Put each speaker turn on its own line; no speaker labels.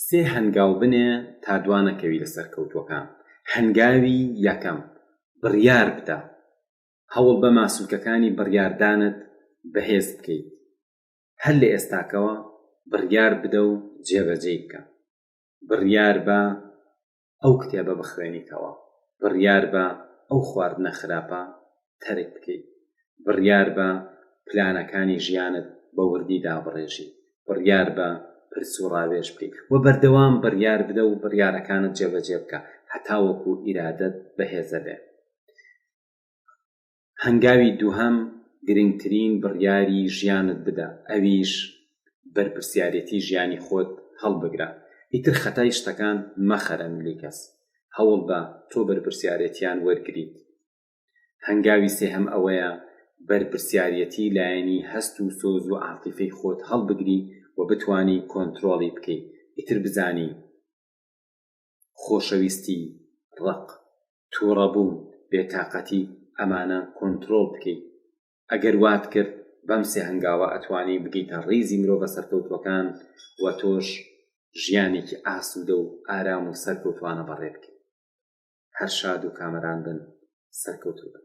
سێ هەنگاو بنێ تا دوانەکەوی لەسەر کەوتووەکان. هەنگاوی یەکەم، بڕیار بدە. هەوڵ بە ماسوولکەکانی بڕیاردانت بەهێز بکەیت. هەر لە ئێستاکەوە بڕیار بدە و جێبەجێ بکە. بڕیار بە ئەو کتێبە بخوێنیتەوە. بڕیار بە ئەو خواردنە خراپە تەرک بکەیت. بڕیار بە پلانەکانی ژیانت بە وردی دابڕێژی. بڕیار بە پرس و ڕاوێژ بکەیت و بەردەوام بڕیار بدە و بڕیارەکانت جێبەجێ بکە هەتا وەکو ئیرادەت بەهێزە بێ. هەنگاوی دووهەم، گرنگترین بڕیاری ژیانت بدە، ئەویش بەرپرسیارەتی ژیانی خۆت هەڵبگرە. ئیتر خەتای شتەکان مەخەرە ملی کەس. هەوڵ بە تۆ بەرپرسیارەتیان وەرگریت. هەنگاوی سێهەم ئەوەیە بەرپرسیارەتی لایەنی هەست و سۆز و عاتیفەی خۆت هەڵبگری و بتوانی کۆنتڕۆڵی بکەیت. ئیتر بزانی خۆشەویستی، ڕق، تووڕەبوون، بێتاقەتی ئەمانە کۆنتڕۆڵ بکەیت. ئەگەر وات کرد بەم سێ هەنگاوە ئەتوانی بگەیتە ڕیزی مرۆڤە سەرکەوتووەکان و تۆش ژیانێکی ئاسوودە و ئارام و سەرکەوتوانە بەڕێ بکەیت. هەر شاد و کامەران بن، سەرکەوتوو بن.